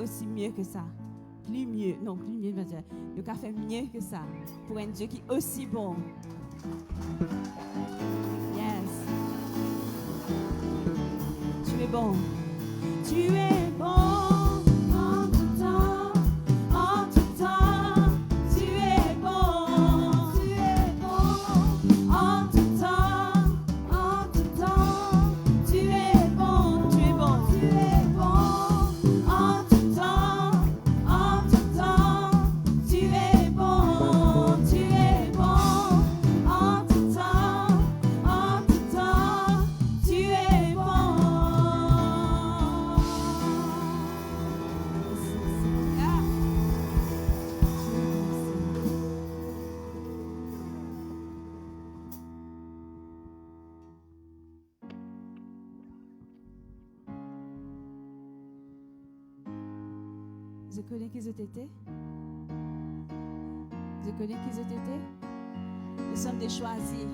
aussi mieux que ça. Plus mieux. Non, plus mieux, je veux dire. Le cas fait mieux que ça. Pour un Dieu qui est aussi bon. Yes. Tu es bon. Tu es bon. En tout temps. En tout temps. Tu es bon. Tu es bon. En tout temps. En tout temps. Tu es bon. Tu es bon. Tu es bon. En tout temps. En tout temps. Tu es bon. Tu es bon. En tout temps. En tout temps. Tu es bon. Je connais qui je t'étais. Je connais qui je t'étais. Nous sommes des choisis.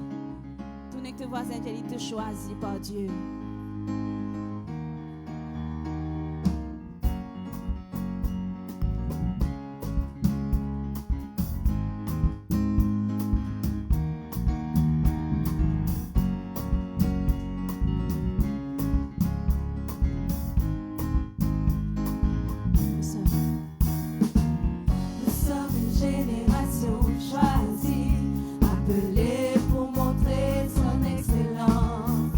Tout n'est que tes voisins qui te choisis par Dieu. Nous sommes une génération choisie, appelée pour montrer son excellence.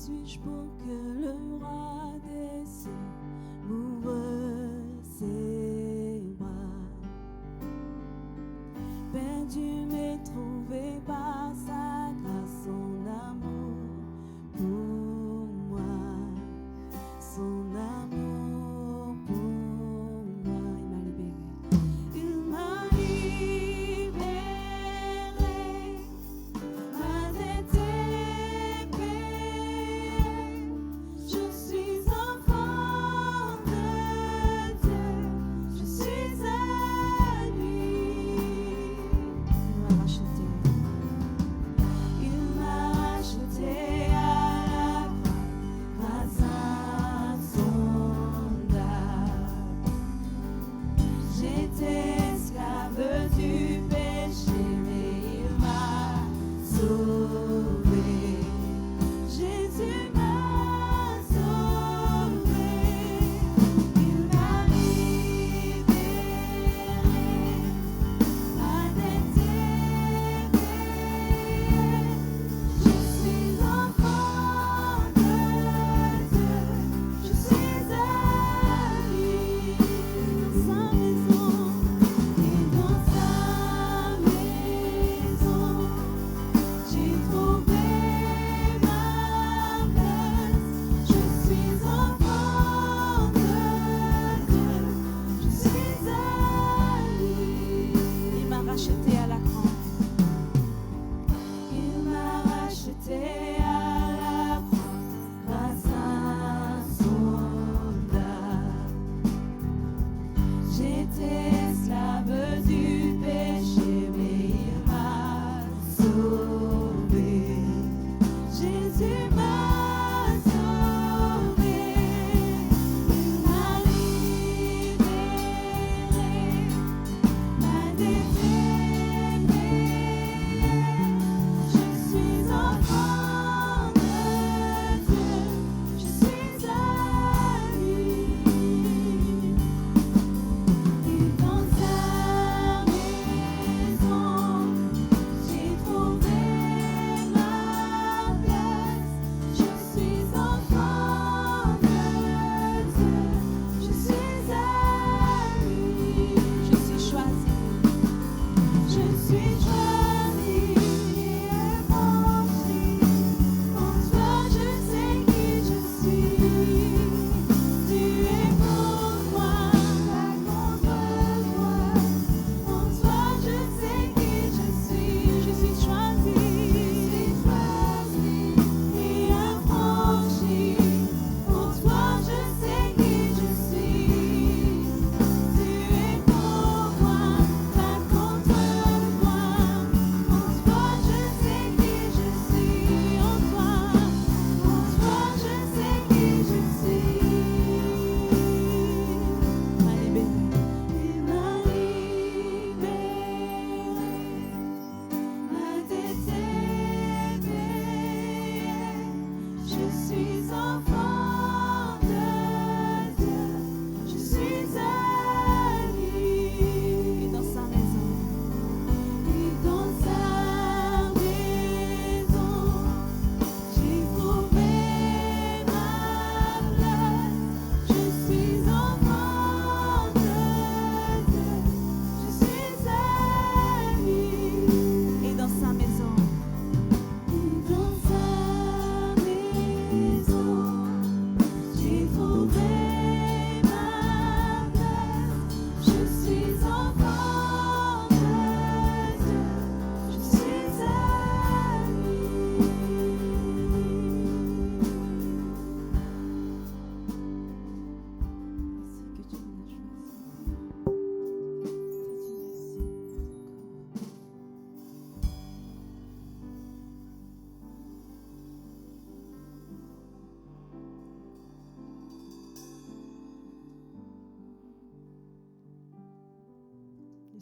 suis-je pour que le roi des cieux m'ouvre ses bras? Perdu mais trouvé par sa grâce, son amour pour moi, son amour pour moi. Il m'a libéré, ma tête est payée.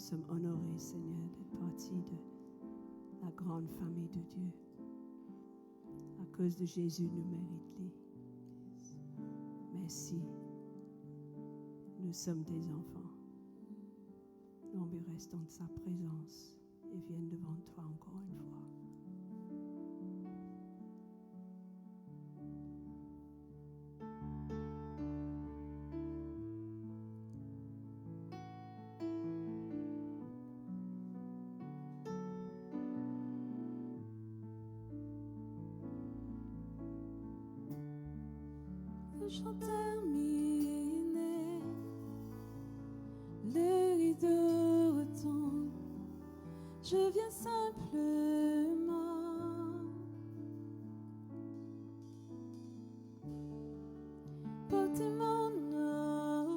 sommes honorés, Seigneur, d'être partie de la grande famille de Dieu. À cause de Jésus, nous méritons. Merci. Nous sommes tes enfants. Nous restons de sa présence et viennent devant toi encore une fois. Le chant terminé, le rideau retombe, je viens simplement porter mon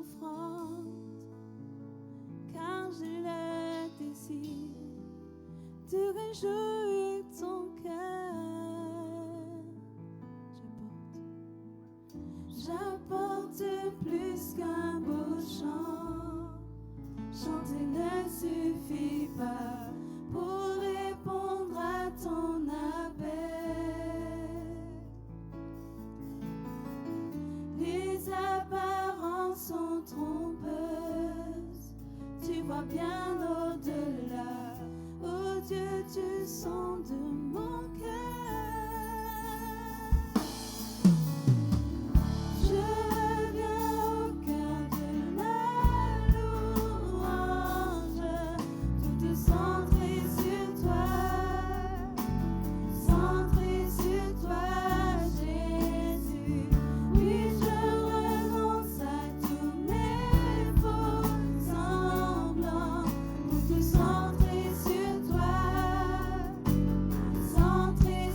offrande, car j'ai le désir de réjouir ton cœur. J'apporte plus qu'un beau chant. Chanter ne suffit pas pour répondre à ton appel. Les apparences sont trompeuses. Tu vois bien au-delà. Oh Dieu, tu sondes mon cœur. Centré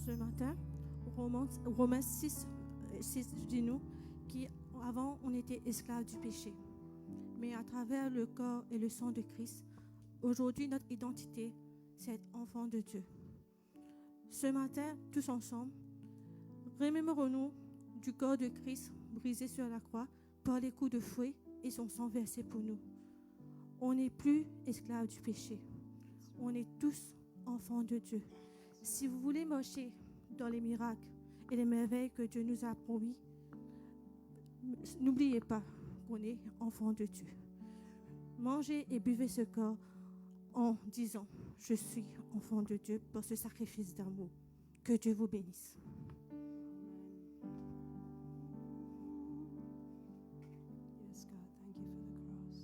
ce matin, Romains 6 dit-nous qu'avant on était esclaves du péché. Mais à travers le corps et le sang de Christ, aujourd'hui notre identité, c'est être enfant de Dieu. Ce matin, tous ensemble, remémorons-nous du corps de Christ brisé sur la croix par les coups de fouet et son sang versé pour nous. On n'est plus esclaves du péché. On est tous enfants de Dieu. Si vous voulez marcher dans les miracles et les merveilles que Dieu nous a promis, n'oubliez pas qu'on est enfants de Dieu. Mangez et buvez ce corps en disant « Je suis enfant de Dieu » par ce sacrifice d'amour. Que Dieu vous bénisse. Yes, God, thank you for the cross.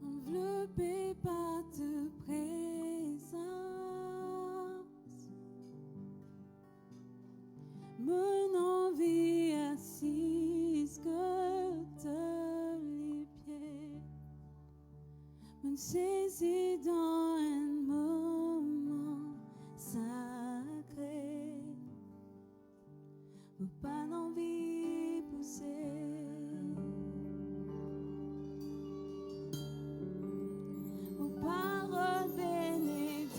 Enveloppé par ta présence, mon envie assise que les pieds me saisit dans un moment sacré, où pas d'envie poussée. Parole bénédiction,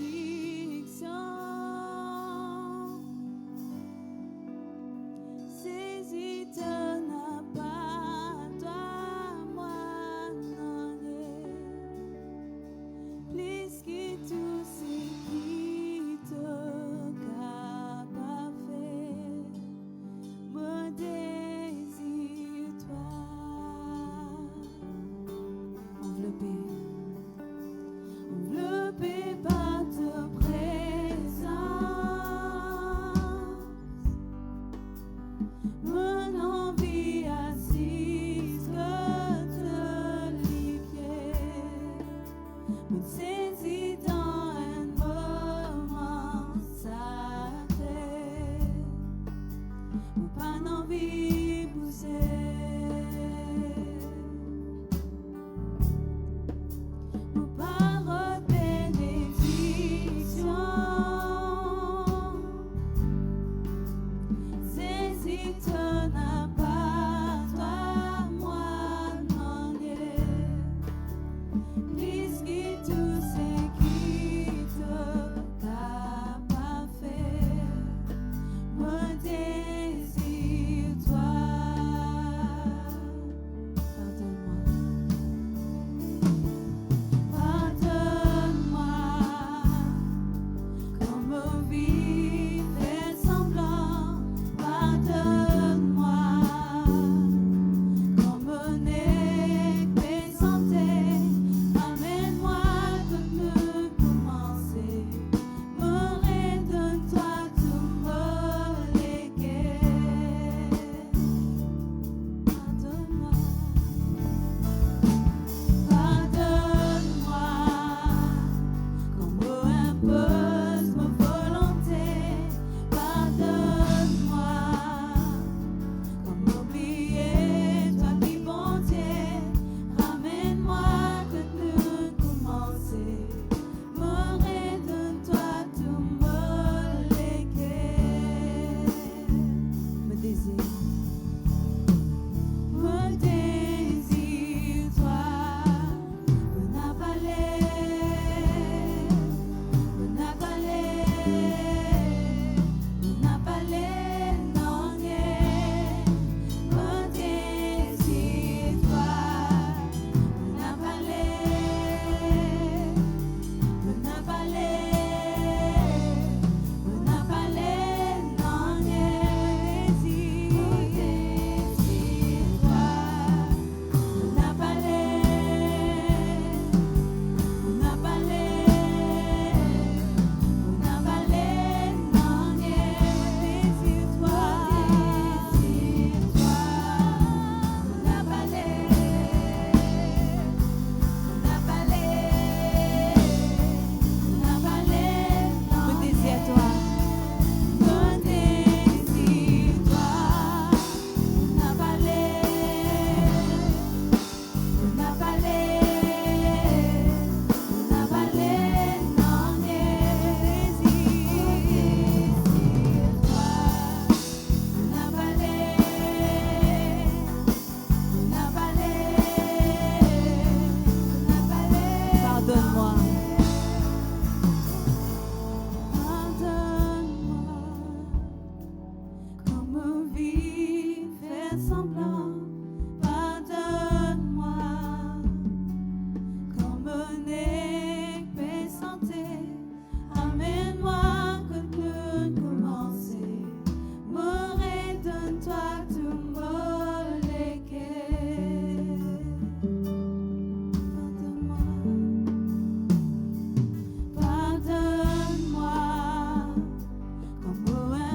saisis ton appât, toi, moi, non, plus que tout ce qui te capable, mon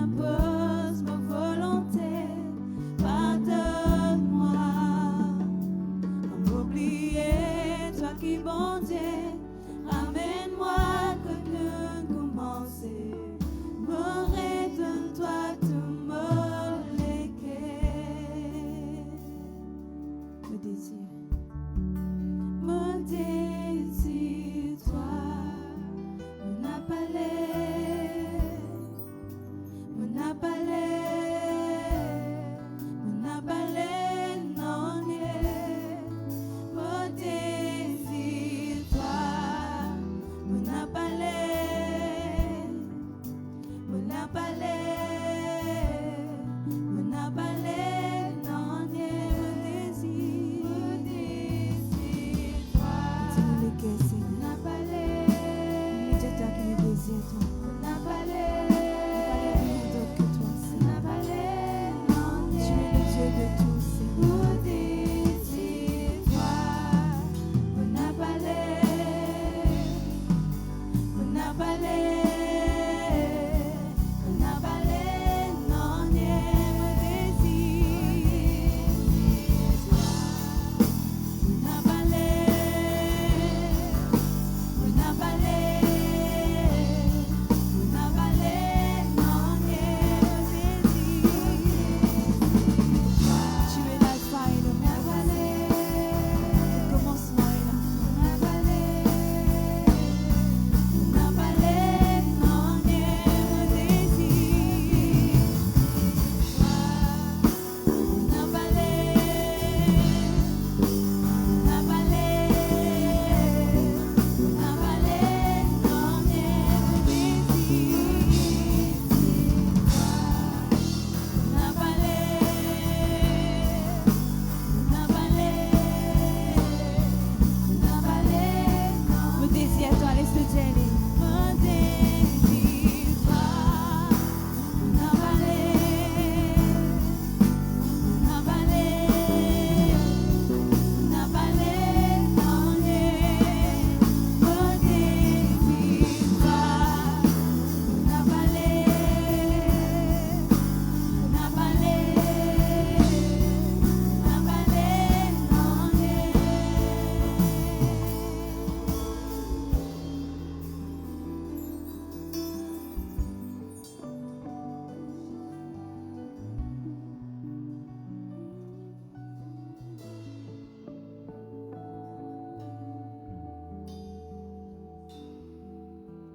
j'impose ma volonté. Pardonne-moi à m'oublier, toi qui bon Dieu. Ramène-moi que de commencer. Me redonne-toi tout me léguer. Me désir. Mon désir, toi, mon appelé, mon appelé, mon appelé, non, mon désir, toi, mon appelé, mon appelé, mon appelé, non, mon désir, mon désir.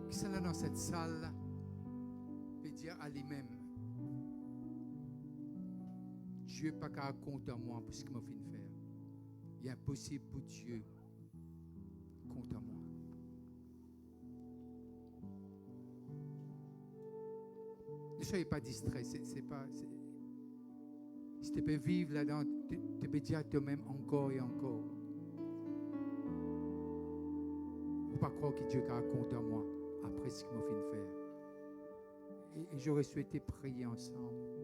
Qui sont là dans cette salle peut dire à lui-même, Dieu n'a pas qu'à compter en moi pour ce qu'il m'a fait faire. Il est impossible pour Dieu compter en moi. Ne soyez pas distrait. Si tu peux vivre là-dedans, tu peux dire à toi-même encore et encore. Il ne faut pas croire que Dieu a compté en moi après ce qu'il m'a fait faire. Et j'aurais souhaité prier ensemble avec toi.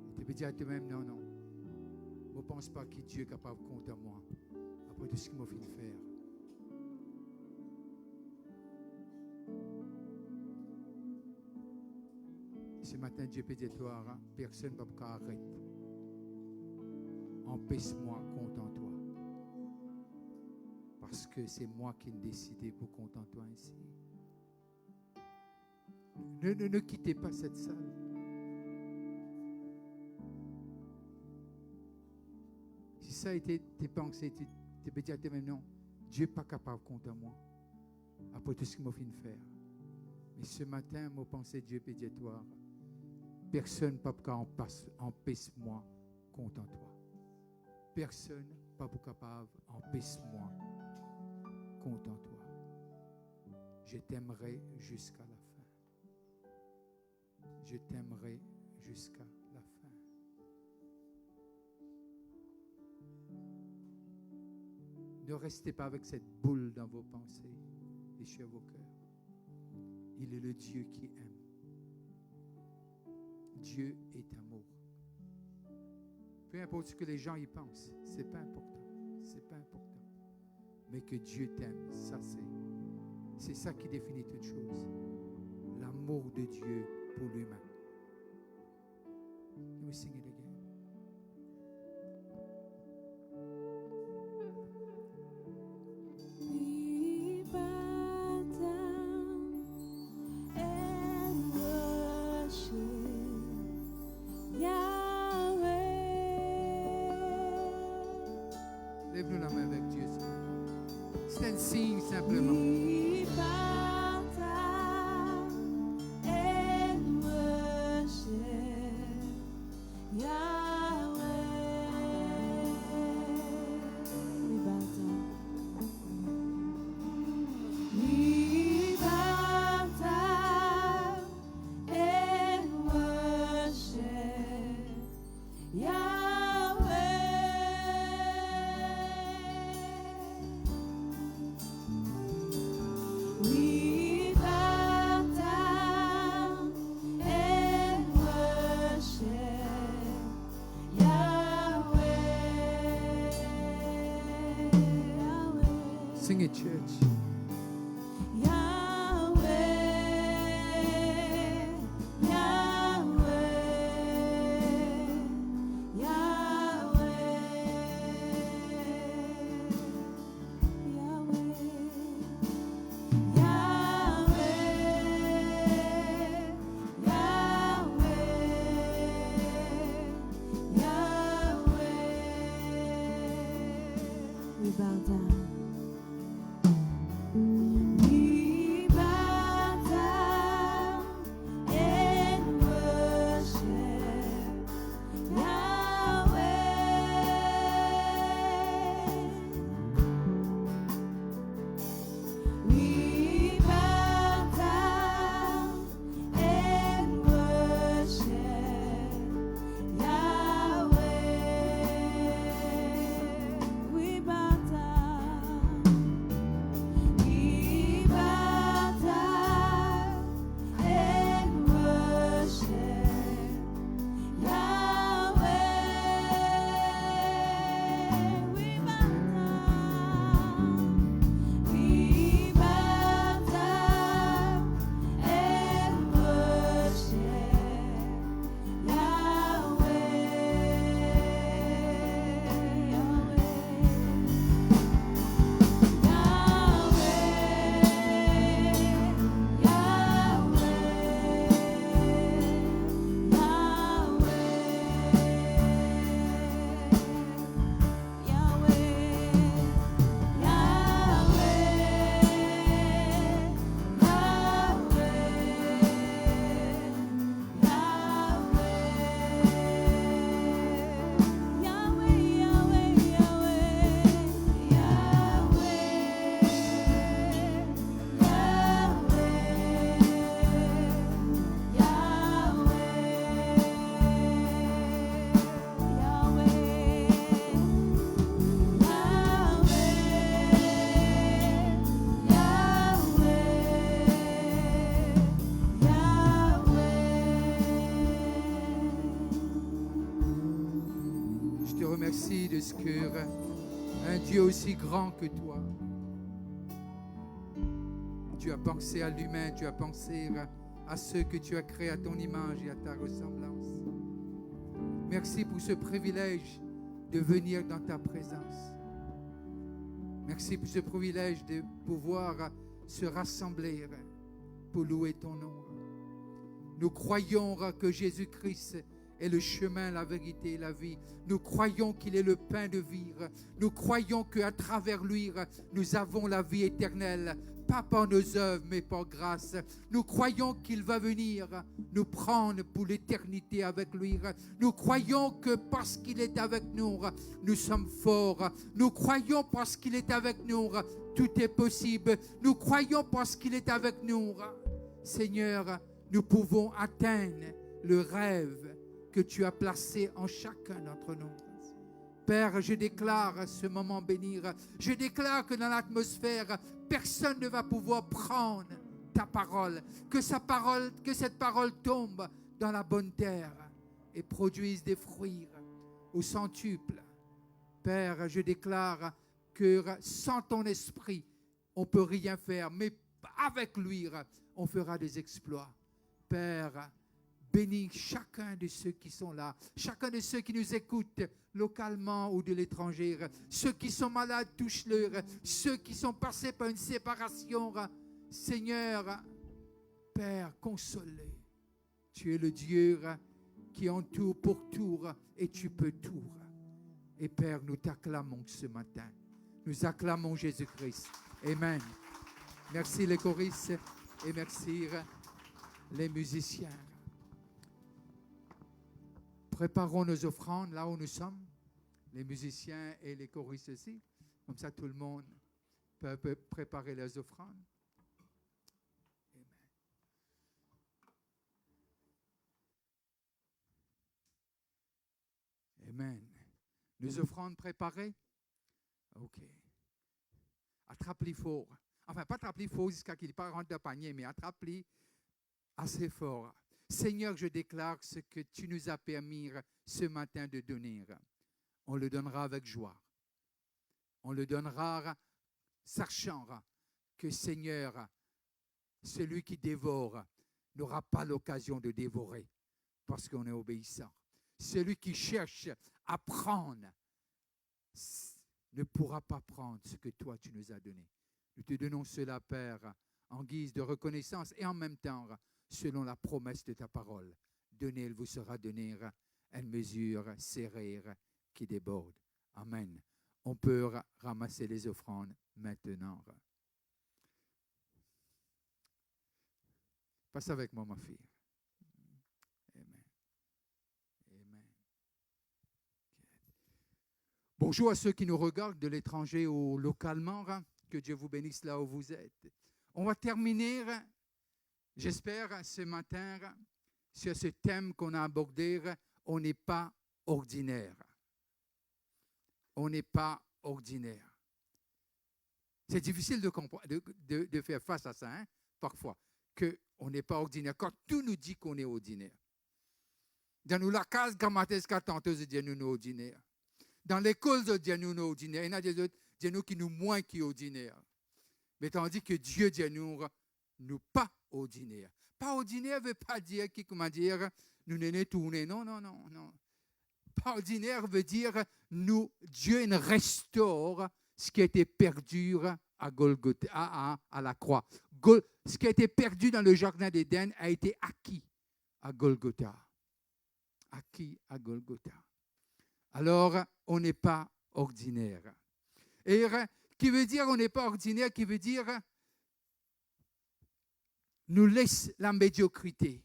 Et tu peux dire à toi-même, non. Je ne pense pas que Dieu est capable de compter en moi après tout ce qu'il m'a fait faire. Ce matin, Dieu peut dire toi, hein, personne ne va pas arrêter. Empêche-moi, compte en toi. Parce que c'est moi qui ai décidé pour compter en toi ainsi. Ne quittez pas cette salle. Si ça a été tes pensées, tu peux dire à toi-même, non, Dieu n'est pas capable de compter en moi. Après tout ce qu'il m'a fait faire. Mais ce matin, mon pensée, Dieu peut dire toi, personne ne peut empêche-moi, compte en toi. Personne n'est pas capable empêche-moi, compte en toi. Je t'aimerai jusqu'à la fin. Je t'aimerai jusqu'à la fin. Ne restez pas avec cette boule dans vos pensées et sur vos cœurs. Il est le Dieu qui aime. Dieu est amour. Peu importe ce que les gens y pensent, c'est pas important. C'est pas important. Mais que Dieu t'aime, ça C'est ça qui définit toute chose. L'amour de Dieu pour l'humain. Can we sing it again? We bow down and worship Yahweh. Lève-nous la main avec Dieu. C'est un signe simplement. We bow down and worship Yahweh. We bow down. We bow down and worship Yahweh. We bow down and worship Yahweh. Yahweh. Sing it, church. Yahweh, Yahweh, Yahweh, we bow down. We bow down and worship Yahweh. We bow down and worship Yahweh. We bow down. We bow down and worship Yahweh. We bow down. We bow down and worship Je te remercie de ce que un Dieu aussi grand que toi, tu as pensé à l'humain, tu as pensé à ceux que tu as créés à ton image et à ta ressemblance. Merci pour ce privilège de venir dans ta présence. Merci pour ce privilège de pouvoir se rassembler pour louer ton nom. Nous croyons que Jésus-Christ est le chemin, la vérité et la vie. Nous croyons qu'il est le pain de vie. Nous croyons qu'à travers lui, nous avons la vie éternelle. Pas par nos œuvres, mais par grâce. Nous croyons qu'il va venir nous prendre pour l'éternité avec lui. Nous croyons que parce qu'il est avec nous, nous sommes forts. Nous croyons parce qu'il est avec nous, tout est possible. Nous croyons parce qu'il est avec nous. Seigneur, nous pouvons atteindre le rêve que tu as placé en chacun d'entre nous. Père, je déclare ce moment bénir. Je déclare que dans l'atmosphère, personne ne va pouvoir prendre ta parole. Que cette parole tombe dans la bonne terre et produise des fruits au centuple. Père, je déclare que sans ton esprit, on ne peut rien faire. Mais avec lui, on fera des exploits. Père, bénis chacun de ceux qui sont là, chacun de ceux qui nous écoutent localement ou de l'étranger. Ceux qui sont malades, touche-leur. Ceux qui sont passés par une séparation, Seigneur, Père, console-les. Tu es le Dieu qui entoure pour tout et tu peux tout. Et Père, nous t'acclamons ce matin. Nous acclamons Jésus-Christ. Amen. Merci les choristes et merci les musiciens. Préparons nos offrandes là où nous sommes, les musiciens et les choristes aussi. Comme ça, tout le monde peut préparer les offrandes. Amen. Nos offrandes préparées? OK. Attrape-les fort. Enfin, pas attrape-les fort jusqu'à qu'il ne pas rentre dans le panier, mais attrape-les assez fort. Seigneur, je déclare ce que tu nous as permis ce matin de donner. On le donnera avec joie. On le donnera sachant que, Seigneur, celui qui dévore n'aura pas l'occasion de dévorer parce qu'on est obéissant. Celui qui cherche à prendre ne pourra pas prendre ce que toi tu nous as donné. Nous te donnons cela, Père, en guise de reconnaissance et en même temps, selon la promesse de ta parole. Donnez, il vous sera donné une mesure serrée qui déborde. Amen. On peut ramasser les offrandes maintenant. Passe avec moi, ma fille. Amen. Amen. Bonjour à ceux qui nous regardent de l'étranger ou localement. Que Dieu vous bénisse là où vous êtes. On va terminer, j'espère, ce matin, sur ce thème qu'on a abordé. On n'est pas ordinaire. On n'est pas ordinaire. C'est difficile de faire face à ça, parfois, qu'on n'est pas ordinaire. Quand tout nous dit qu'on est ordinaire. Dans nous, la case grammatica tantôt, je dis nous ordinaire. Dans l'école, je dis nous ordinaire. Il y en a des autres, je dis nous qui nous moins qui ordinaire. Mais tandis que Dieu dit nous pas ordinaire. Pas ordinaire ne veut pas dire comment dire, nous n'est tourné. Non. Pas ordinaire veut dire Dieu nous restaure ce qui a été perdu à Golgotha, à la croix. Ce qui a été perdu dans le jardin d'Éden a été acquis à Golgotha. Acquis à Golgotha. Alors, on n'est pas ordinaire. Et qui veut dire on n'est pas ordinaire, qui veut dire nous laisse la médiocrité,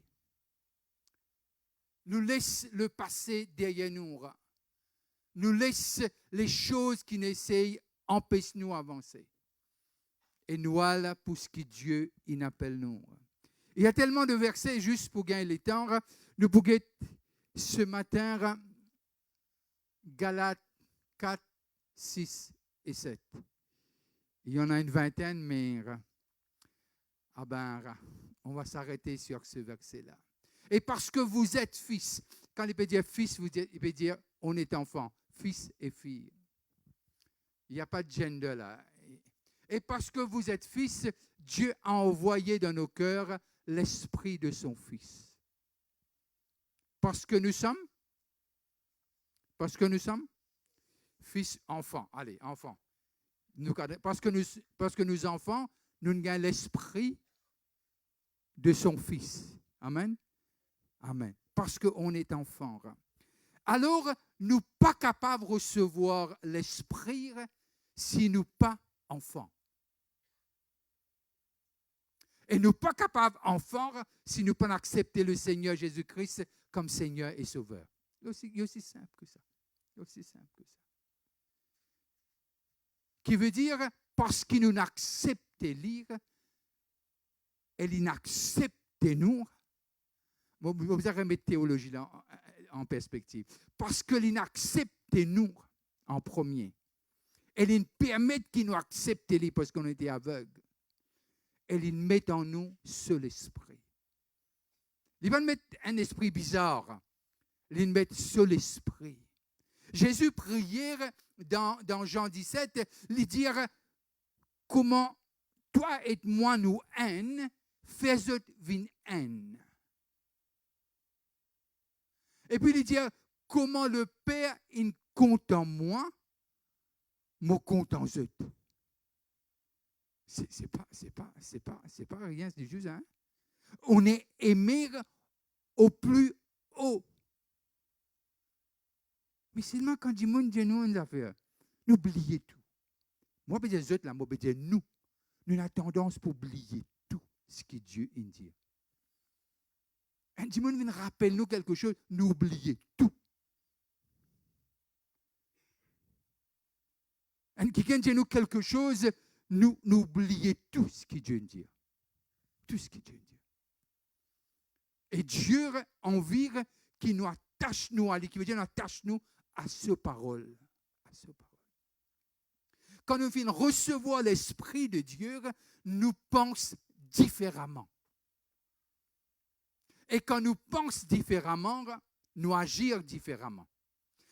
nous laisse le passé derrière nous laisse les choses qui n'essayent, empêchent nous d'avancer. Et nous voilà pour ce que Dieu il appelle nous. Il y a tellement de versets, juste pour gagner le temps, nous pouvons ce matin, Galates 4, 6 et 7. Il y en a une vingtaine, mais on va s'arrêter sur ce verset-là. Et parce que vous êtes fils, quand il peut dire fils, il peut dire on est enfant, fils et fille. Il n'y a pas de gender là. Et parce que vous êtes fils, Dieu a envoyé dans nos cœurs l'esprit de son fils. Parce que nous sommes fils, enfants. Allez, enfants. Parce que nous enfants, nous avons l'esprit de son fils. Amen. Amen. Parce qu'on est enfant. Alors, nous pas capables de recevoir l'esprit si nous pas enfants. Et nous pas capables enfants si nous pas accepter le Seigneur Jésus-Christ comme Seigneur et Sauveur. C'est aussi simple que ça. Aussi simple que ça. Qui veut dire, parce qu'il nous accepte lire, et il n'accepte nous. Vous allez remettre théologie là en perspective. Parce qu'il n'accepte nous en premier. Et il permet qu'il nous accepte lui parce qu'on était aveugle. Et il met en nous seul esprit. Il va mettre un esprit bizarre. Il met seul esprit. Jésus priait dans Jean 17, il dit comment toi et moi nous haine, faisait une haine. Et puis il dit, comment le Père il compte en moi, me compte en eux. C'est pas rien, c'est juste, hein? On est aimé au plus haut. Mais seulement quand du monde dit nous une affaire, n'oubliez tout. Moi, je dis là, moi, je dis nous. Nous avons tendance pour oublier tout ce que Dieu dit. Un du monde vient rappeler nous quelque chose, nous oubliez tout. Un quelqu'un dit nous quelque chose, nous oubliez tout ce que Dieu dit. Tout ce que Dieu dit. Et Dieu envie qu'il nous attache nous à lui, qui veut dire nous attache nous à ce parole. À ce parole. Quand nous venons recevoir l'Esprit de Dieu, nous pensons différemment. Et quand nous pensons différemment, nous agir différemment.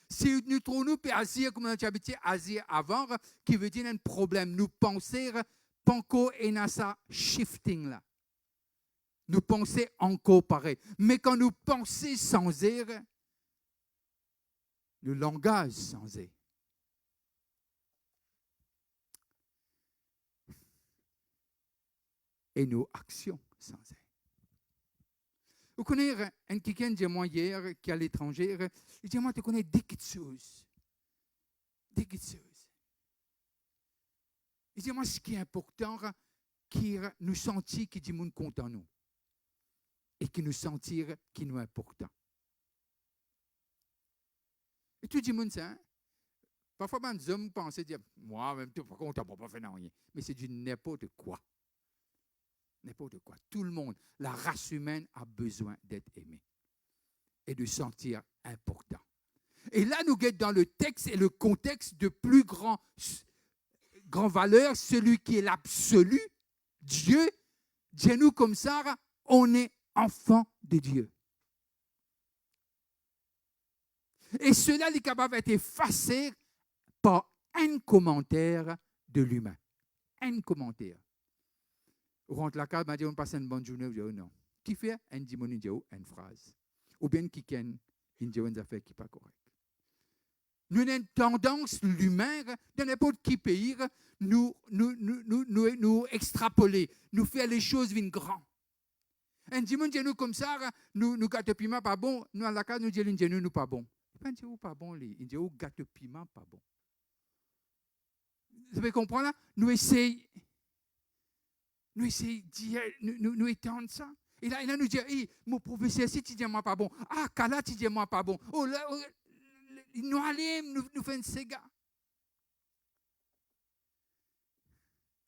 Si nous trouvons agir comme nous avons habitué à agir avant, qui veut dire un problème, nous penser panko et nasa shifting là. Nous pensons encore pareil. Mais quand nous pensons sans air, le langage sans air. Et nos actions sans air. Vous connaissez un quelqu'un de moi hier qui est à l'étranger, il dit moi tu connais des petites choses. Des petites choses. Il dit moi ce qui est important, qui nous sentir qui dit monde compte en nous. Et qui nous sentir qui nous est important. Et tout le monde ça. Hein? Parfois, les hommes pensent dire moi, même tout, par contre, on ne peut pas faire rien. Mais c'est du n'importe quoi. N'importe quoi. Tout le monde, la race humaine a besoin d'être aimée et de se sentir important. Et là, nous guettons dans le texte et le contexte de plus grand valeur, celui qui est l'absolu, Dieu. Dis-nous comme ça, on est enfant de Dieu. Et cela est capable d'être effacé par un commentaire de l'humain. Un commentaire. On rentre la carte, on dit on passe une bonne journée, on dit oh non. Qui fait un dimon, on dit une phrase. Ou bien qui ken, on dit une affaire qui n'est pas correcte. Nous avons une tendance, l'humain, dans n'importe qui pays, nous extrapoler, nous faire les choses vin grand. Un dimon dit nous comme ça, nous gâte piment pas bon, nous à la carte, nous disons nous pas bon. Il dit pas bon, il dit gâte piment pas bon. Vous pouvez comprendre là? Nous essayons nous étendre ça. Et là, nous dit, hey, mon professeur, si tu dis moi pas bon. Ah, Kala, tu dis moi pas bon. Oh là, nous allons, nous faisons un séga.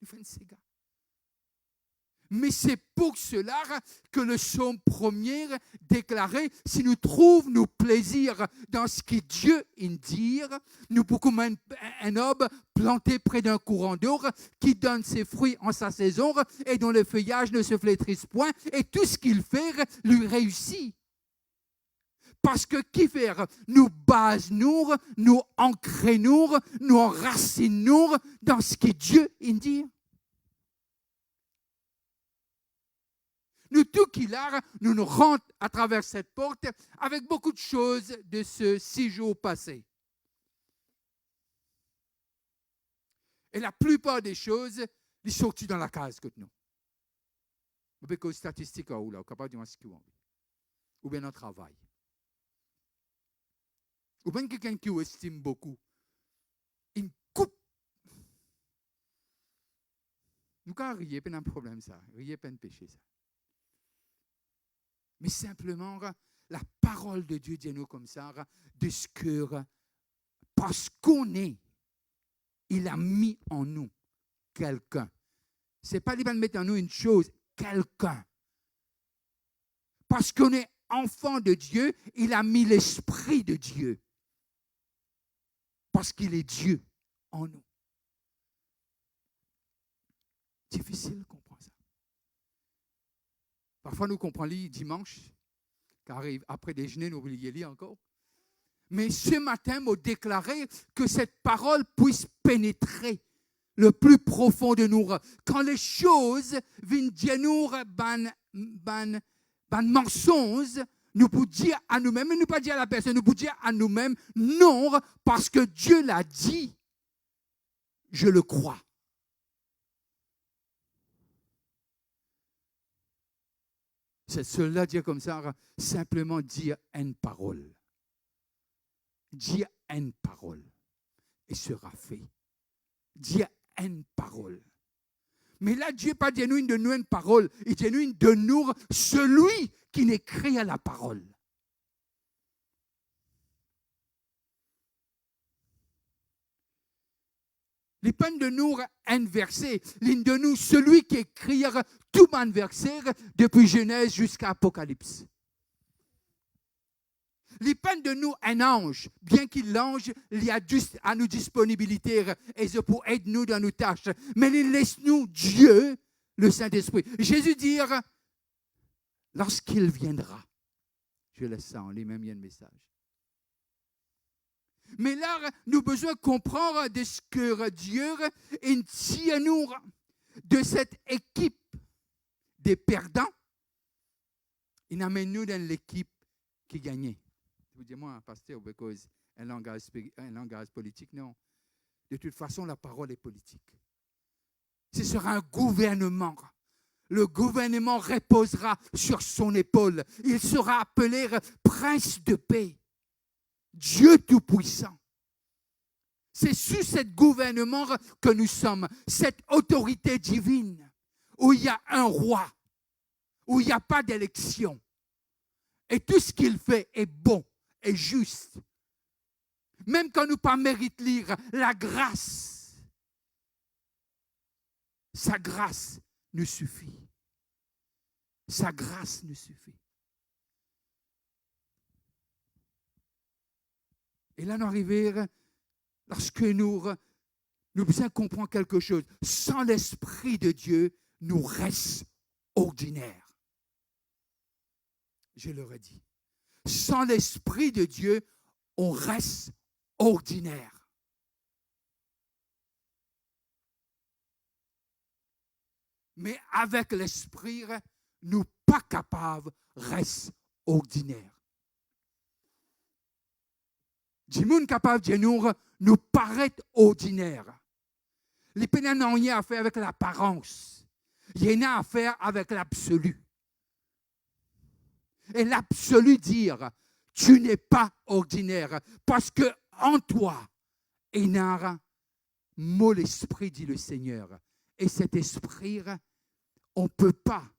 Nous faisons un séga. Mais c'est pour cela que le psaume premier déclarait, si nous trouvons nos plaisirs dans ce que Dieu dit, nous pouvons comme un arbre planté près d'un courant d'eau qui donne ses fruits en sa saison et dont le feuillage ne se flétrisse point et tout ce qu'il fait lui réussit. Parce que qui fait nous base-nous, nous ancrez-nous, nous enracine-nous dans ce que Dieu dit. Nous, tout qu'il a, nous rentrons à travers cette porte avec beaucoup de choses de ce 6 jours passés. Et la plupart des choses, ils sont sorties dans la case que nous. Avec les statistiques, ou là, capable de dire ce qu'on veut. Ou bien notre travail. Ou bien quelqu'un qui estime beaucoup. Il coupe. Nous, quand riez, pas un problème, ça. Riez, pas un péché, ça. Mais simplement, la parole de Dieu dit nous comme ça, de ce que, parce qu'on est, il a mis en nous quelqu'un. Ce n'est pas lui de mettre en nous une chose, quelqu'un. Parce qu'on est enfant de Dieu, il a mis l'Esprit de Dieu. Parce qu'il est Dieu en nous. Difficile de comprendre ça. Parfois, nous comprenons les dimanche, car après déjeuner, nous oublions les encore. Mais ce matin, m'a déclaré que cette parole puisse pénétrer le plus profond de nous. Quand les choses viennent dire nous ban mensonges, nous pouvons dire à nous-mêmes, mais ne pas dire à la personne, nous pouvons dire à nous-mêmes, non, parce que Dieu l'a dit, je le crois. C'est cela dire comme ça, simplement dire une parole. Dire une parole et sera fait. Dire une parole. Mais là, Dieu pas dit nous une parole, il dit nous de nous celui qui n'écrit à la parole. Les peines de nous un verset, l'une de nous celui qui écrit tout un verset depuis Genèse jusqu'à Apocalypse. Les peines de nous un ange, bien qu'il l'ange, il y a juste à nous disponibilité et pour aider nous dans nos tâches. Mais il laisse nous Dieu, le Saint-Esprit. Jésus dit, lorsqu'il viendra, je laisse ça en lui-même, il y a un message. Mais là, nous avons besoin de comprendre de ce que Dieu tient nous de cette équipe des perdants. Il amène nous dans l'équipe qui gagnait. Vous dites, moi, pasteur, parce un langage politique, non. De toute façon, la parole est politique. Ce sera un gouvernement. Le gouvernement reposera sur son épaule. Il sera appelé prince de paix. Dieu Tout-Puissant. C'est sous ce gouvernement que nous sommes, cette autorité divine, où il y a un roi, où il n'y a pas d'élection. Et tout ce qu'il fait est bon, est juste. Même quand nous pas mérite lire la grâce, sa grâce nous suffit. Sa grâce nous suffit. Et là, nous arrivons, lorsque nous besoin comprendre quelque chose. Sans l'Esprit de Dieu, nous restons ordinaires. Je leur ai dit. Sans l'Esprit de Dieu, on reste ordinaire. Mais avec l'Esprit, nous pas capables de rester ordinaires. Du monde capable de nous paraître ordinaire. Les pénins n'ont rien à faire avec l'apparence. Il y en a à faire avec l'absolu. Et l'absolu dire, tu n'es pas ordinaire. Parce que en toi, il y a un mot l'esprit, dit le Seigneur. Et cet esprit, on ne peut pas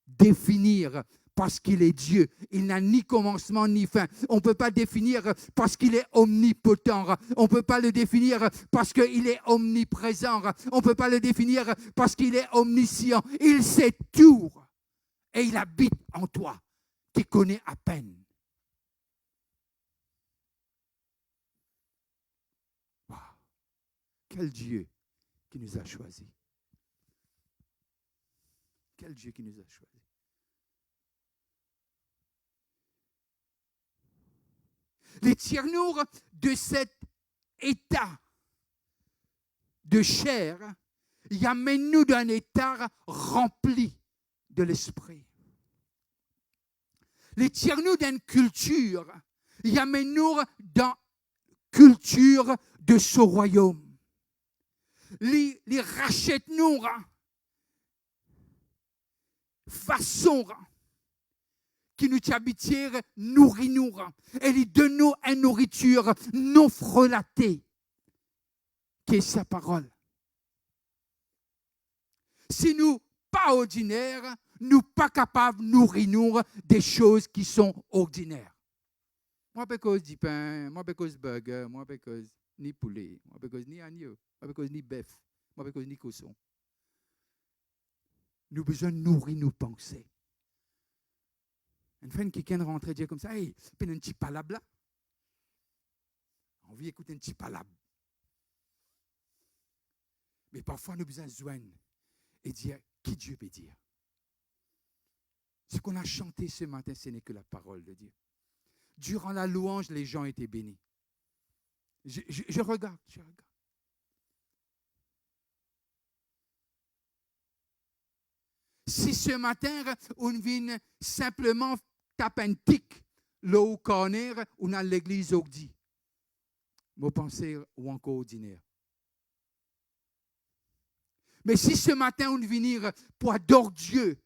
définir parce qu'il est Dieu. Il n'a ni commencement ni fin. On ne peut pas définir parce qu'il est omnipotent. On ne peut pas le définir parce qu'il est omniprésent. On ne peut pas le définir parce qu'il est omniscient. Il sait tout. Et il habite en toi, qui connaît à peine. Wow. Quel Dieu qui nous a choisis. Quel Dieu qui nous a choisis. Les tire-nous de cet état de chair, il amène-nous d'un état rempli de l'esprit. Les tire-nous d'une culture, il amène-nous dans culture de ce royaume. Les rachète-nous façon qui nous habitière, nourrit-nous. Et il donne-nous une nourriture non frelatée, qui est sa parole. Si nous, pas ordinaires, nous pas capables de nourrir des choses qui sont ordinaires. Moi, parce du pain, moi, parce burger, moi, parce ni poulet, moi, parce ni agneau, moi, parce ni bœuf, moi, parce ni cochon. Nous avons besoin de nourrir nos pensées. Une fois que quelqu'un rentre et dit comme ça, hey, il y a un petit palabre là. On veut écouter un petit palabre. Mais parfois, nous avons besoin de joindre et dire qui Dieu peut dire. Ce qu'on a chanté ce matin, ce n'est que la parole de Dieu. Durant la louange, les gens étaient bénis. Je regarde. Si ce matin, on vient simplement taper un tic, là au corner, on a l'église au dit. Mon pensée ou encore ordinaire. Mais si ce matin, on vient pour adorer Dieu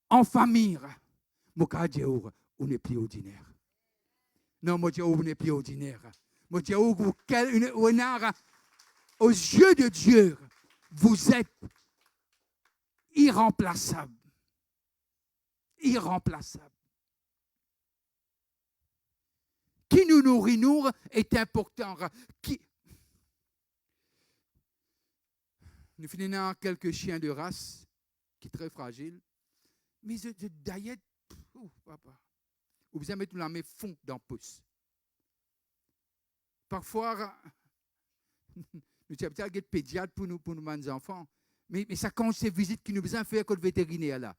en famille, mon cas, on n'est plus ordinaire. Non, mon Dieu, on n'est plus ordinaire. Mon Dieu, aux yeux de Dieu, vous êtes irremplaçable. Irremplaçable. Qui nous nourrit est important. Nous finissons quelques chiens de race qui sont très fragiles. Mais de diète, papa. Vous avez mettre la main fond dans le pouce. Parfois, nous avons des pédiatres pour nos enfants. Mais ça compte ces visites qui nous besoin faire avec le vétérinaire là.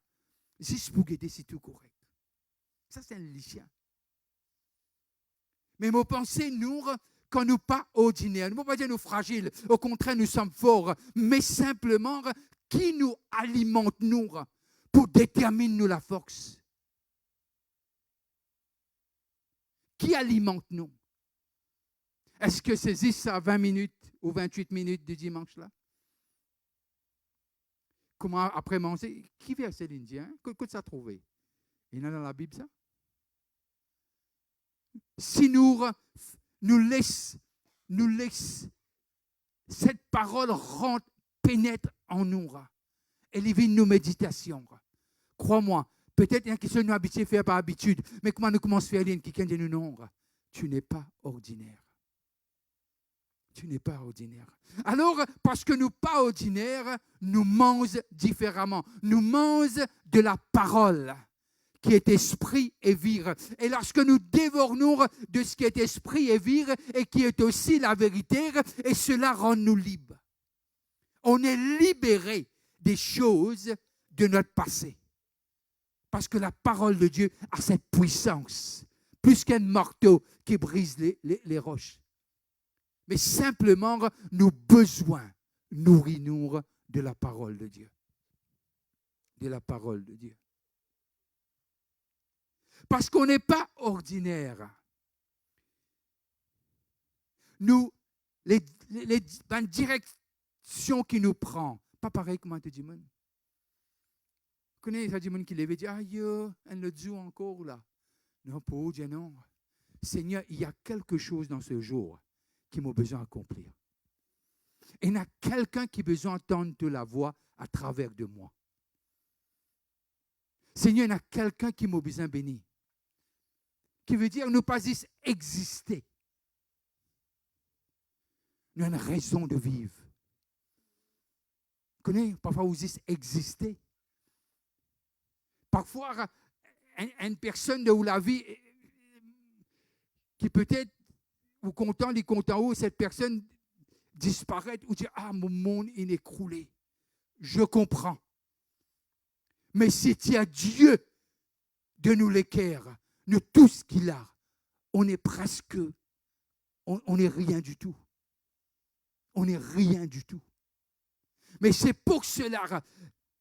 Juste pour guider, c'est tout correct. Ça, c'est un lycéen. Mais mon pensée, nous, quand nous pas ordinaires, nous ne pouvons pas dire nous fragiles. Au contraire, nous sommes forts. Mais simplement, qui nous alimente, nous, pour déterminer nous la force? Qui alimente nous? Est-ce que c'est 10 à 20 minutes ou 28 minutes du dimanche là? Comment après manger? Qui verset l'Indien? Que ça a trouvé? Il y en a dans la Bible ça? Si nous laisse cette parole pénètre en nous, elle évite nos méditations. Crois-moi, peut-être qu'il y a qui se nous habitués à faire par habitude, mais comment nous commençons à faire l'une qui dit nous non, tu n'es pas ordinaire. Tu n'es pas ordinaire. Alors, parce que nous pas ordinaires, nous mangeons différemment. Nous mangeons de la parole qui est esprit et vire. Et lorsque nous dévorons de ce qui est esprit et vire et qui est aussi la vérité, et cela rend nous libres. On est libéré des choses de notre passé. Parce que la parole de Dieu a cette puissance, plus qu'un marteau qui brise les roches. Mais simplement, nous besoin nourrir de la parole de Dieu. De la parole de Dieu. Parce qu'on n'est pas ordinaire. Nous, les directions qui nous prend, pas pareil comme un dit. Vous connaissez les gens qui levaient et disent, aïe, elle le dit encore là. Non, pour Dieu, non. Seigneur, il y a quelque chose dans ce jour qui m'a besoin d'accomplir. Et il y a quelqu'un qui a besoin d'entendre la voix à travers de moi. Seigneur, il y a quelqu'un qui m'a besoin de bénir. Qui veut dire ne pas juste exister. Nous avons une raison de vivre. Vous connaissez, parfois vous dites exister. Parfois, une personne de la vie qui peut-être vous content, les contents où cette personne disparaît ou dit ah mon monde est écroulé. Je comprends. Mais si tu as Dieu de nous l'équerre, nous tout ce qu'il a, on est presque, on n'est rien du tout. On n'est rien du tout. Mais c'est pour cela,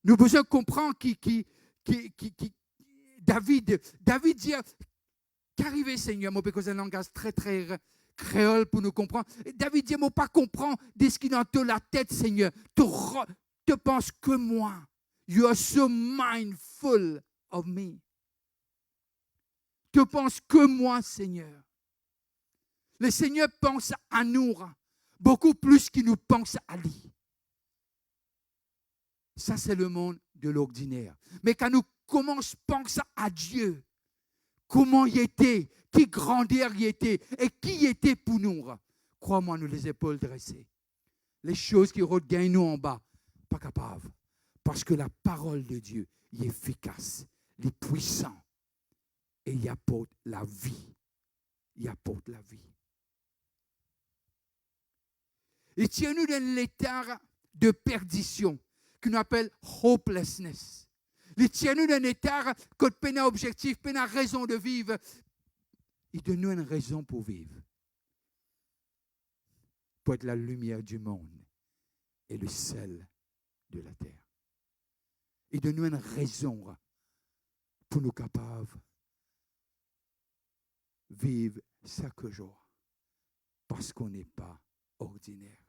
nous avons besoin de comprendre David dit qu'arriver Seigneur, moi, parce que c'est un langage très, très créole pour nous comprendre. David dit, moi, pas comprendre de ce qui est dans la tête, Seigneur. Tu penses que moi. You are so mindful of me. Tu penses que moi, Seigneur. Le Seigneur pense à nous beaucoup plus qu'il nous pense à lui. Ça, c'est le monde de l'ordinaire. Mais quand nous commençons à penser à Dieu, comment il était, qui grandeur il était, et qui était pour nous, crois-moi, nous les épaules dressées. Les choses qui regagnent nous en bas, pas capables. Parce que la parole de Dieu est efficace, il est puissant, et il apporte la vie. Il apporte la vie. Et tiens-nous dans l'état de perdition, qu'on appelle hopelessness. Il tient-nous dans l'état que peine à objectif, peine à raison de vivre. Il donne-nous une raison pour vivre. Pour être la lumière du monde et le sel de la terre. Et donne-nous une raison pour nous capables de vivre chaque jour. Parce qu'on n'est pas ordinaire.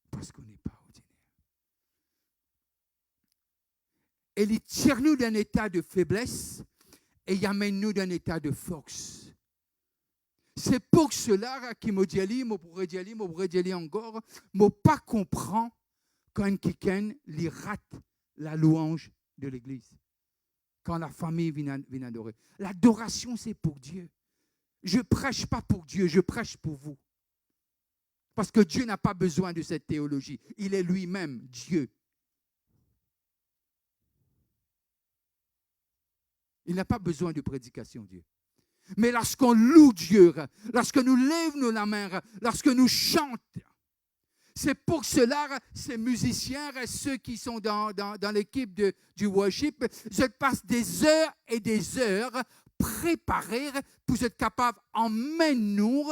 Parce qu'on n'est pas ordinaire. Et il tire nous d'un état de faiblesse et il amène nous d'un état de force. C'est pour cela qu'il m'a dit, moi pourrais dire encore, moi pas comprend quand quelqu'un lui rate la louange de l'église. Quand la famille vient adorer. L'adoration, c'est pour Dieu. Je ne prêche pas pour Dieu, je prêche pour vous. Parce que Dieu n'a pas besoin de cette théologie. Il est lui-même Dieu. Il n'a pas besoin de prédication, Dieu. Mais lorsqu'on loue Dieu, lorsque nous lèvons la main, lorsque nous chantons, c'est pour cela, ces musiciens, ceux qui sont dans l'équipe du worship, je passe des heures et des heures préparés pour être capable d'emmener-nous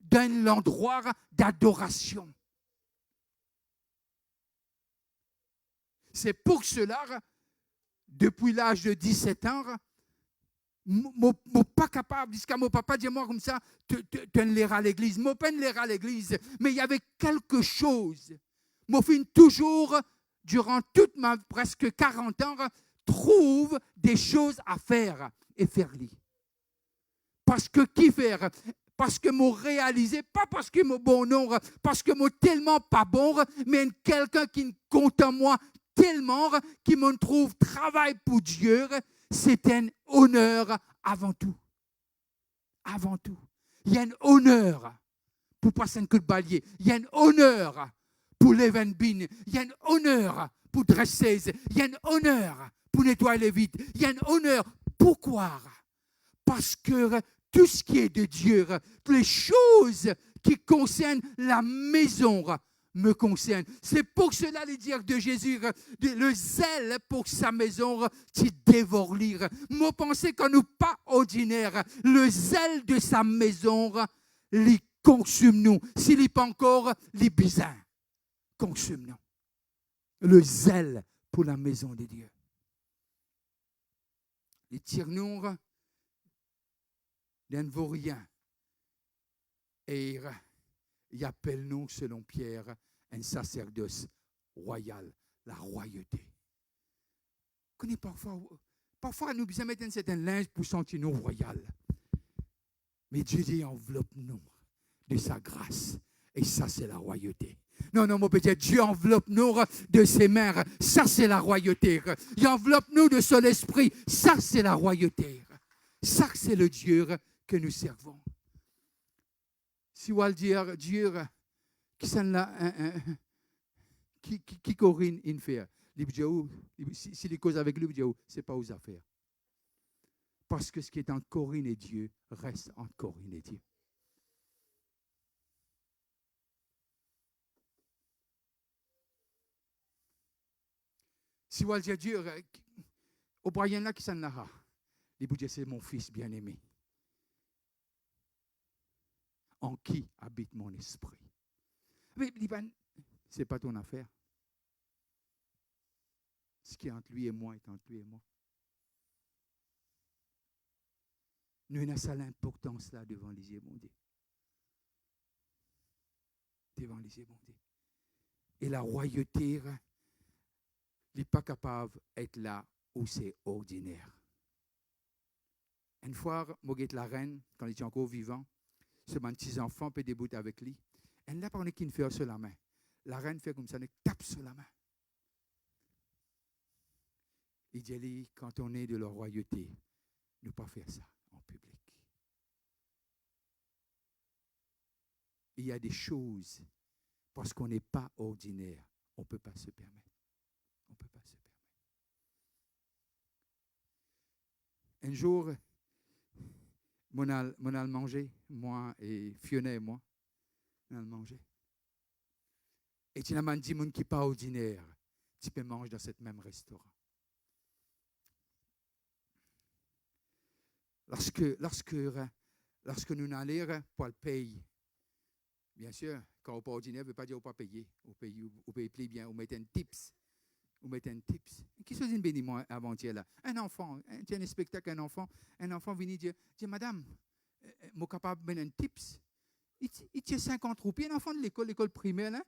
dans l'endroit d'adoration. C'est pour cela, depuis l'âge de 17 ans, je ne suis pas capable, jusqu'à mon papa dit moi comme ça, de lire à l'église. Je ne peux lire à l'église, mais il y avait quelque chose. Je finis toujours, durant toute ma presque 40 ans, trouve des choses à faire et faire lire. Parce que qui faire? Parce que je réalisé, pas parce que je bon nom, parce que je tellement pas bon, mais quelqu'un qui compte en moi tellement, qui me trouve travail pour Dieu, c'est un honneur avant tout. Avant tout. Il y a un honneur pour passer un coup de balai. Il y a un honneur pour l'Even Bin. Il y a un honneur pour dresser. Il y a un honneur pour nettoyer les vitres. Il y a un honneur. Pourquoi? Parce que tout ce qui est de Dieu, toutes les choses qui concernent la maison, me concerne. C'est pour cela les dire de Jésus, le zèle pour sa maison, tu dévore lire. Moi, pensez qu'on n'est pas ordinaire. Le zèle de sa maison, les consume nous. S'il n'est pas encore, les bizarres consume nous. Le zèle pour la maison de Dieu. Les tire-nous d'un vaurien. Et il appelle nous, selon Pierre, un sacerdoce royal, la royauté. Vous connaissez parfois nous besoin mettre un certain linge pour sentir nous royal. Mais Dieu dit enveloppe-nous de sa grâce. Et ça, c'est la royauté. Non, mon petit, Dieu enveloppe-nous de ses mains. Ça, c'est la royauté. Il enveloppe-nous de son esprit. Ça, c'est la royauté. Ça, c'est le Dieu que nous servons. Si on va dire Dieu qui corrige une faire, si les causes avec lui, ce n'est pas aux affaires. Parce que ce qui est en Corinne et Dieu reste en Corinne et Dieu. Si on va dire Dieu, au Brian là qui s'en a, il dit c'est mon fils bien-aimé. En qui habite mon esprit. Mais ce n'est pas ton affaire. Ce qui est entre lui et moi est entre lui et moi. Nous avons ça l'importance là devant les yeux, mon Dieu. Devant les yeux, mon Dieu. Et la royauté n'est pas capable d'être là où c'est ordinaire. Une fois, Moguette la reine, quand il était encore vivant, ce petit enfant peut débuter avec lui. Elle n'a pas qu'une fait sur la main. La reine fait comme ça, elle tape sur la main. Il dit, quand on est de la royauté, ne pas faire ça en public. Il y a des choses, parce qu'on n'est pas ordinaire, on ne peut pas se permettre. On ne peut pas se permettre. Un jour, on a mangé, moi et Fiona et moi, on a mangé. Et tu m'as dit, mon qui n'est pas ordinaire, tu peux manger dans ce même restaurant. Lorsque nous allons pour le payer, bien sûr, quand on n'est pas ordinaire, ne veut pas dire qu'on ne peut pas payer. On paye plus bien, on met un tips. Ou mettre un tips. Qui s'est béni moi avant-hier là? Un enfant, tiens un spectacle, un enfant vient dire, madame, moi capable de mettre un tips. Il tient 50 roupies, un enfant de l'école primaire là,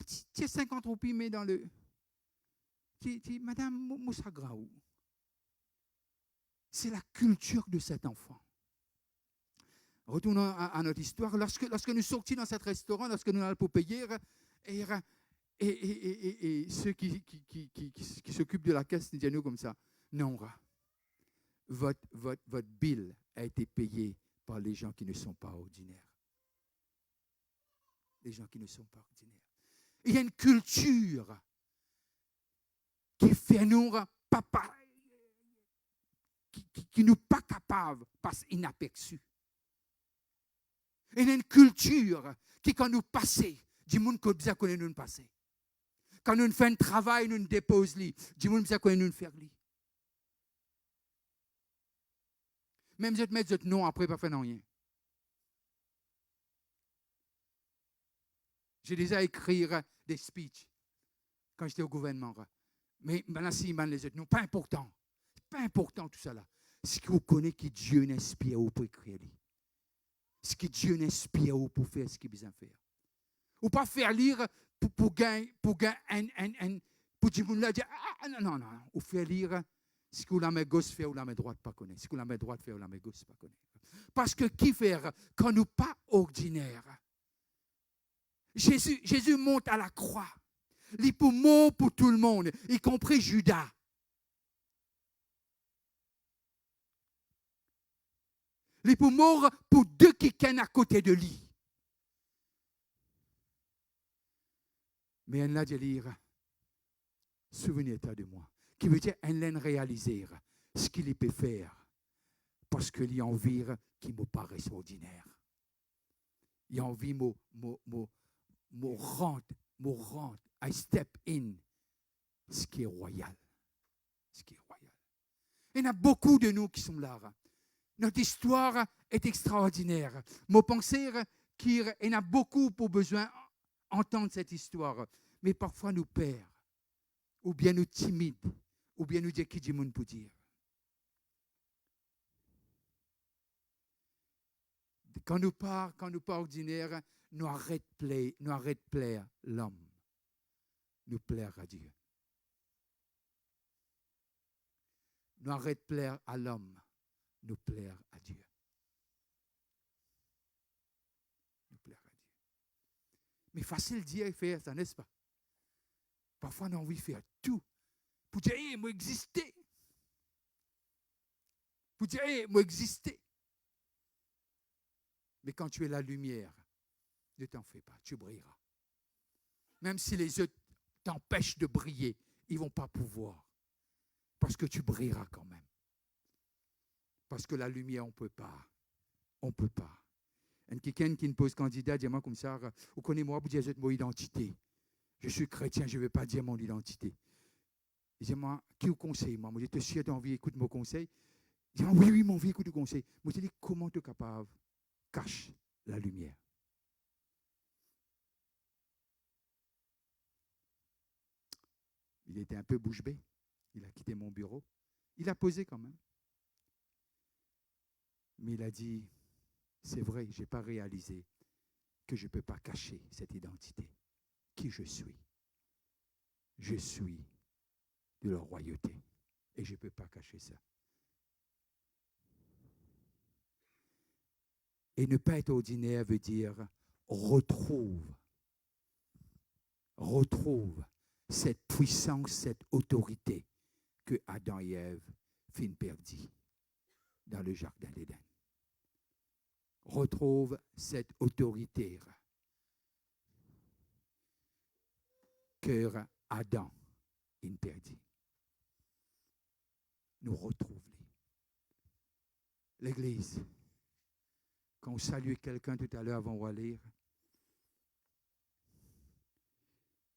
il tient 50 roupies, mais dans le. Madame, moi ça grave. C'est la culture de cet enfant. Retournons à notre histoire. Lorsque nous sortions dans cet restaurant, lorsque nous allons pour payer, et ceux qui s'occupent de la caisse disent nous comme ça, non, votre bill a été payé par les gens qui ne sont pas ordinaires. Les gens qui ne sont pas ordinaires. Il y a une culture qui fait nous papa, qui nous pas capables, passe inaperçu. Il y a une culture qui, quand nous passons, du monde que nous connaissons nous passer. Quand nous faisons un travail, nous déposons lui. Du monde que nous connaissons nous faire lui. Même si vous mettez votre nom après, pas faire rien. J'ai déjà écrit des speeches quand j'étais au gouvernement. Mais maintenant, si les autres noms, pas important. Pas important tout ça là. Ce que vous connaissez que Dieu n'inspire pour écrire lui. Ce que Dieu n'inspire pour faire ce qu'il a besoin de faire. Ou pas faire lire pour gagner pour dire non. Ou faire lire ce que la main gauche fait ou la main droite pas connaît. Ce que la main droite fait ou la main gauche pas connaît. Parce que qui fait quand nous pas ordinaires. Jésus monte à la croix. Il est pour mort pour tout le monde, y compris Judas. Il est pour mort pour deux qui tiennent à côté de lui. Mais elle l'a dit lire, souvenez-toi de moi. Qui veut dire, elle l'a réalisé ce qu'il peut faire. Parce qu'il a envie qu'il me paraisse ordinaire. Il a envie de me rendre, I step in ce qui est royal. Ce qui est royal. Il y en a beaucoup de nous qui sont là. Notre histoire est extraordinaire. Mon pensée qu'il y en a beaucoup pour besoin d'entendre cette histoire. Mais parfois nous perdons, ou bien nous timides, ou bien nous disons qui dit monde pour dire. Quand nous pas ordinaire, nous arrêtons de plaire l'homme. Nous plaire à Dieu. Nous arrêtons de plaire à l'homme. Nous plaire à Dieu. Nous plaire à Dieu. Mais facile de dire et faire ça, n'est-ce pas? Parfois, on a envie de faire tout pour dire, moi exister. Pour dire, moi exister. Mais quand tu es la lumière, ne t'en fais pas, tu brilleras. Même si les autres t'empêchent de briller, ils ne vont pas pouvoir. Parce que tu brilleras quand même. Parce que la lumière, on ne peut pas. On ne peut pas. Et quelqu'un qui ne pose candidat, dis-moi comme ça, vous connaissez moi, vous dites mon identité. Je suis chrétien, je ne vais pas dire mon identité. Dis-moi, qui vous conseille, moi? Je dis, si tu as envie, écoute mon conseil. Dis-moi, oui, mon vie, écoute le conseil. Moi, je dis, comment tu es capable? Cache la lumière. Il était un peu bouche bée. Il a quitté mon bureau. Il a posé quand même. Mais il a dit, c'est vrai, je n'ai pas réalisé que je ne peux pas cacher cette identité. Qui je suis. Je suis de leur royauté. Et je ne peux pas cacher ça. Et ne pas être ordinaire veut dire retrouve cette puissance, cette autorité que Adam et Ève fin perdit dans le jardin d'Éden. Retrouve cette autorité que Adam in perdit. Nous retrouvons l'Église. Quand on salue quelqu'un tout à l'heure avant de lire,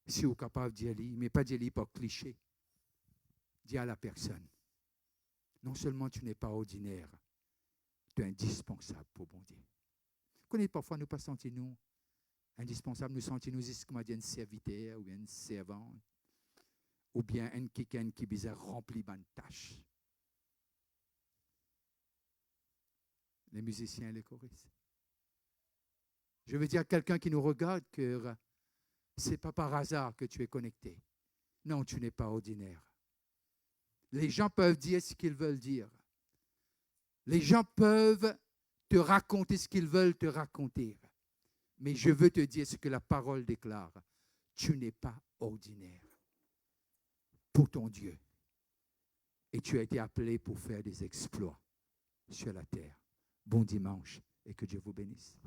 si vous êtes capable d'y aller, mais pas d'y aller par cliché, dis à la personne, non seulement tu n'es pas ordinaire, tu es indispensable pour bon Dieu. Vous connaissez parfois nous pas sentir nous indispensables, nous sentir nous comme une serviteur ou une servante ou bien un quelqu'un qui bisa rempli d'une tâche. Les musiciens et les choristes. Je veux dire à quelqu'un qui nous regarde que ce n'est pas par hasard que tu es connecté. Non, tu n'es pas ordinaire. Les gens peuvent dire ce qu'ils veulent dire. Les gens peuvent te raconter ce qu'ils veulent te raconter. Mais je veux te dire ce que la parole déclare. Tu n'es pas ordinaire pour ton Dieu. Et tu as été appelé pour faire des exploits sur la terre. Bon dimanche et que Dieu vous bénisse.